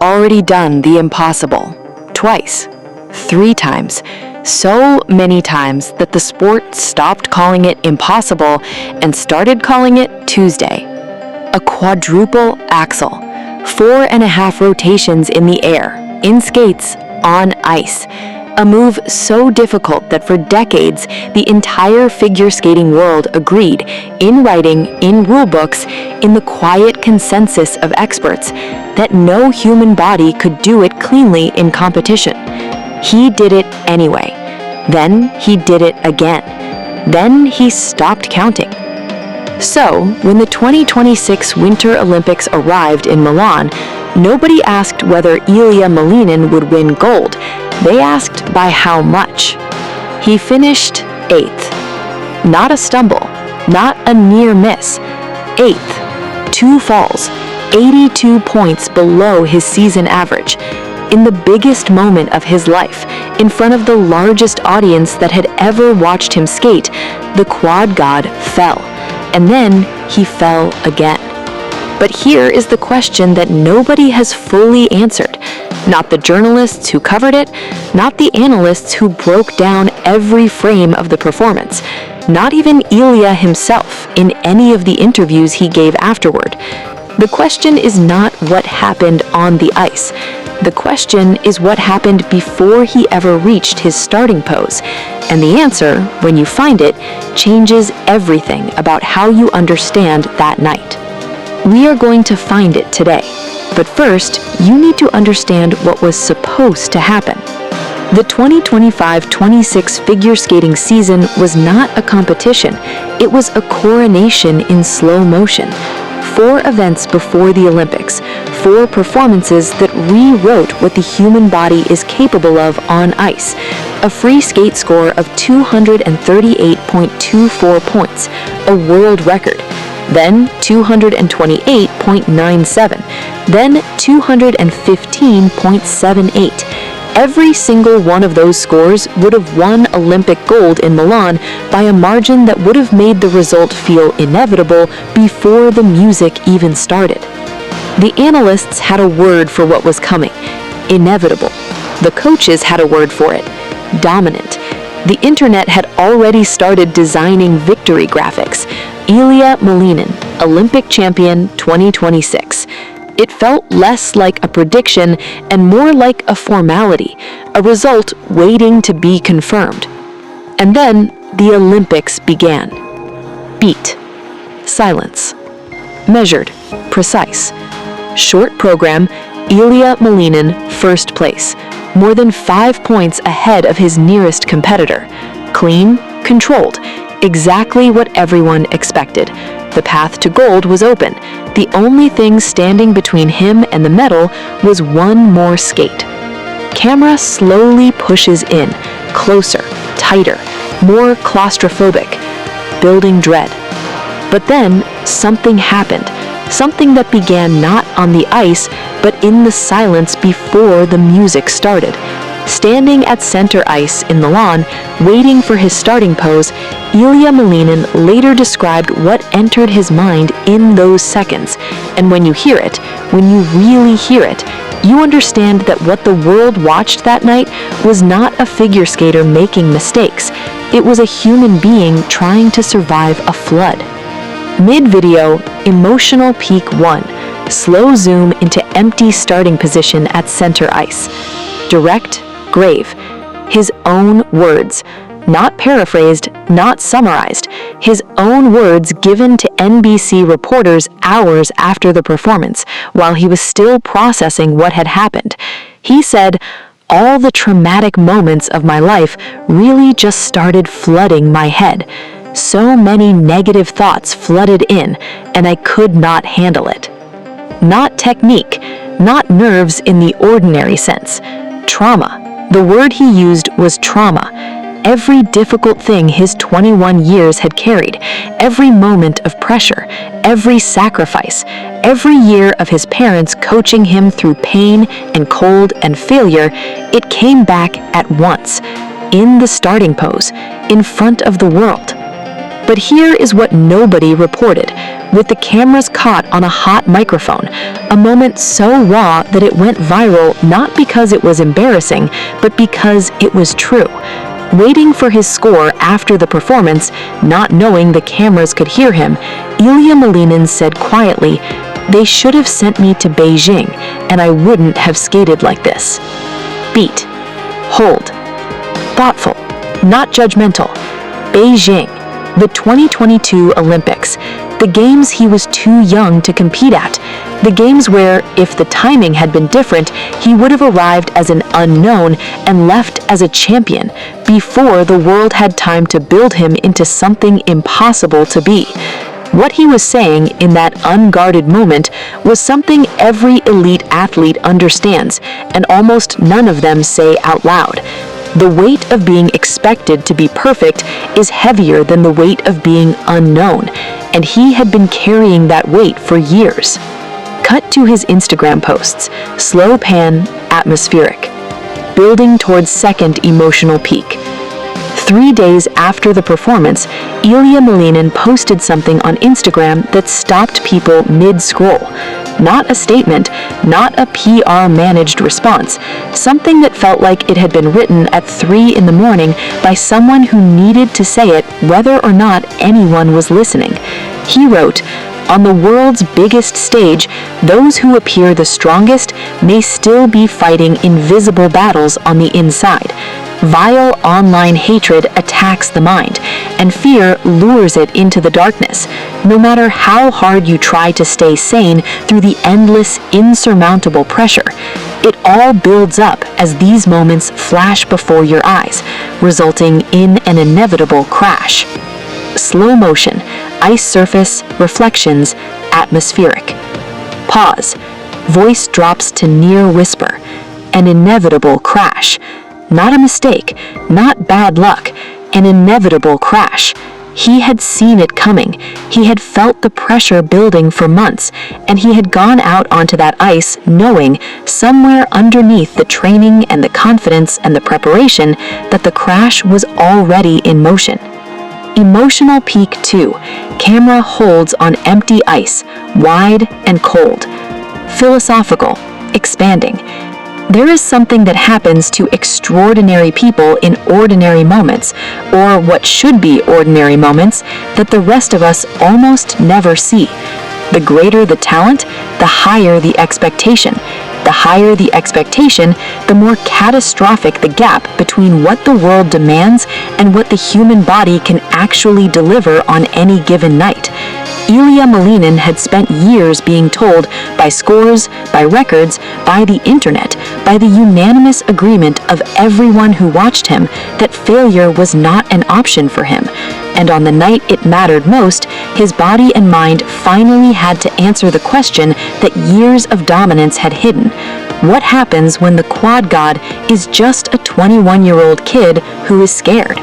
already done the impossible. Twice. 3 times. So many times that the sport stopped calling it impossible and started calling it Tuesday. A quadruple axel. 4.5 rotations in the air, in skates, on ice. A move so difficult that for decades, the entire figure skating world agreed, in writing, in rulebooks, in the quiet consensus of experts, that no human body could do it cleanly in competition. He did it anyway. Then he did it again. Then he stopped counting. So, when the 2026 Winter Olympics arrived in Milan, nobody asked whether Ilia Malinin would win gold. They asked by how much. He finished 8th. Not a stumble, not a near miss. 8th. 2 falls, 82 points below his season average. In the biggest moment of his life, in front of the largest audience that had ever watched him skate, the quad god fell. And then he fell again. But here is the question that nobody has fully answered. Not the journalists who covered it, not the analysts who broke down every frame of the performance, not even Ilia himself in any of the interviews he gave afterward. The question is not what happened on the ice. The question is what happened before he ever reached his starting pose. And the answer, when you find it, changes everything about how you understand that night. We are going to find it today. But first, you need to understand what was supposed to happen. The 2025-26 figure skating season was not a competition. It was a coronation in slow motion. 4 events before the Olympics, 4 performances that rewrote what the human body is capable of on ice. A free skate score of 238.24 points, a world record. Then 228.97, then 215.78. Every single one of those scores would have won Olympic gold in Milan by a margin that would have made the result feel inevitable before the music even started. The analysts had a word for what was coming: inevitable. The coaches had a word for it: dominant. The internet had already started designing victory graphics. Ilia Malinin, Olympic champion 2026. It felt less like a prediction and more like a formality, a result waiting to be confirmed. And then the Olympics began. Beat. Silence. Measured. Precise. Short program, Ilia Malinin, first place. More than 5 points ahead of his nearest competitor. Clean, controlled. Exactly what everyone expected. The path to gold was open. The only thing standing between him and the medal was one more skate. Camera slowly pushes in, closer, tighter, more claustrophobic, building dread. But then something happened, something that began not on the ice, but in the silence before the music started. Standing at center ice in Milan, waiting for his starting pose, Ilia Malinin later described what entered his mind in those seconds. And when you hear it, when you really hear it, you understand that what the world watched that night was not a figure skater making mistakes. It was a human being trying to survive a flood. Mid-video, emotional peak 1. Slow zoom into empty starting position at center ice. Direct, grave. His own words. Not paraphrased, not summarized. His own words given to NBC reporters hours after the performance, while he was still processing what had happened. He said, "All the traumatic moments of my life really just started flooding my head. So many negative thoughts flooded in, and I could not handle it." Not technique, not nerves in the ordinary sense. Trauma. The word he used was trauma. Every difficult thing his 21 years had carried, every moment of pressure, every sacrifice, every year of his parents coaching him through pain and cold and failure, it came back at once, in the starting pose, in front of the world. But here is what nobody reported. with the cameras caught on a hot microphone, a moment so raw that it went viral not because it was embarrassing, but because it was true. Waiting for his score after the performance, not knowing the cameras could hear him, Ilia Malinin said quietly, "They should have sent me to Beijing, and I wouldn't have skated like this." Beat. Hold. Thoughtful. Not judgmental. Beijing. The 2022 Olympics. The games he was too young to compete at. The games where, if the timing had been different, he would have arrived as an unknown and left as a champion before the world had time to build him into something impossible to be. What he was saying in that unguarded moment was something every elite athlete understands, and almost none of them say out loud. The weight of being expected to be perfect is heavier than the weight of being unknown, and he had been carrying that weight for years. Cut to his Instagram posts, slow pan, atmospheric, building towards second emotional peak. 3 days after the performance, Ilia Malinin posted something on Instagram that stopped people mid-scroll. Not a statement, not a PR-managed response, something that felt like it had been written at 3 in the morning by someone who needed to say it whether or not anyone was listening. He wrote, "On the world's biggest stage, those who appear the strongest may still be fighting invisible battles on the inside. Vile online hatred attacks the mind, and fear lures it into the darkness. No matter how hard you try to stay sane through the endless, insurmountable pressure, it all builds up as these moments flash before your eyes, resulting in an inevitable crash." Slow motion, ice surface, reflections, atmospheric. Pause. Voice drops to near whisper. An inevitable crash. Not a mistake, not bad luck, an inevitable crash. He had seen it coming. He had felt the pressure building for months, and he had gone out onto that ice knowing, somewhere underneath the training and the confidence and the preparation, that the crash was already in motion. Emotional peak 2. Camera holds on empty ice, wide and cold. Philosophical, expanding. There is something that happens to extraordinary people in ordinary moments, or what should be ordinary moments, that the rest of us almost never see. The greater the talent, the higher the expectation. The higher the expectation, the more catastrophic the gap between what the world demands and what the human body can actually deliver on any given night. Ilia Malinin had spent years being told by scores, by records, by the internet, by the unanimous agreement of everyone who watched him that failure was not an option for him. And on the night it mattered most, his body and mind finally had to answer the question that years of dominance had hidden. What happens when the quad god is just a 21-year-old kid who is scared?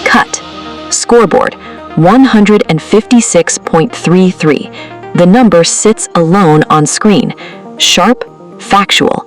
Cut. Scoreboard. 156.33. The number sits alone on screen. Sharp, factual.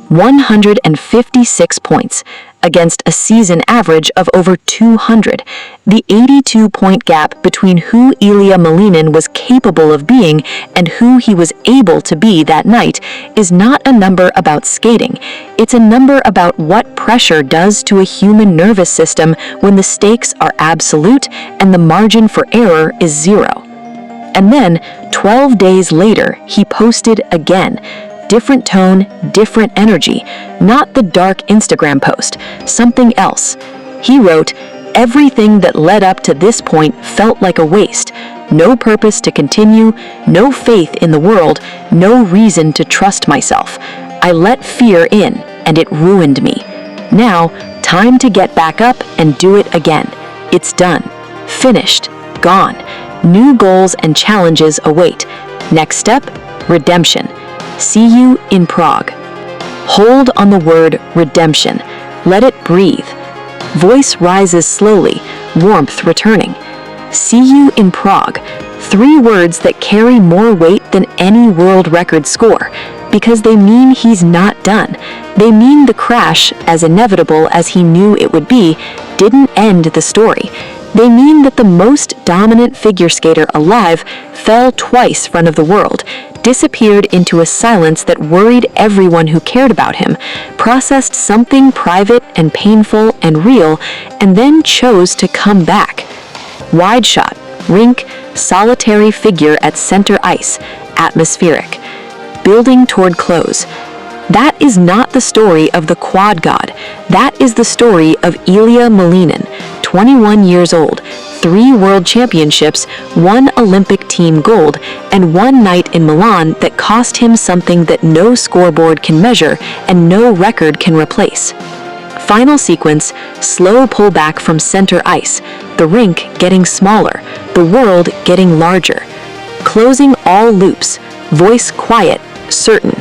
156 points against a season average of over 200. The 82-point gap between who Ilia Malinin was capable of being and who he was able to be that night is not a number about skating. It's a number about what pressure does to a human nervous system when the stakes are absolute and the margin for error is zero. And then, 12 days later, he posted again. Different tone, different energy, not the dark Instagram post, something else. He wrote, "Everything that led up to this point felt like a waste. No purpose to continue, no faith in the world, no reason to trust myself. I let fear in, and it ruined me. Now, time to get back up and do it again. It's done. Finished. Gone. New goals and challenges await. Next step, redemption. See you in Prague." Hold on the word redemption. Let it breathe. Voice rises slowly, warmth returning. See you in Prague. 3 words that carry more weight than any world record score, because they mean he's not done. They mean the crash, as inevitable as he knew it would be, didn't end the story. They mean that the most dominant figure skater alive fell twice front of the world, disappeared into a silence that worried everyone who cared about him, processed something private and painful and real, and then chose to come back. Wide shot, rink, solitary figure at center ice, atmospheric, building toward close. That is not the story of the quad god. That is the story of Ilia Malinin, 21 years old, 3 world championships, 1 Olympic team gold, and 1 night in Milan that cost him something that no scoreboard can measure and no record can replace. Final sequence, slow pullback from center ice, the rink getting smaller, the world getting larger. Closing all loops, voice quiet, certain.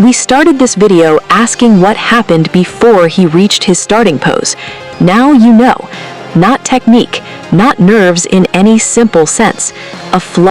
We started this video asking what happened before he reached his starting pose. Now you know. Not technique, not nerves in any simple sense. A flow.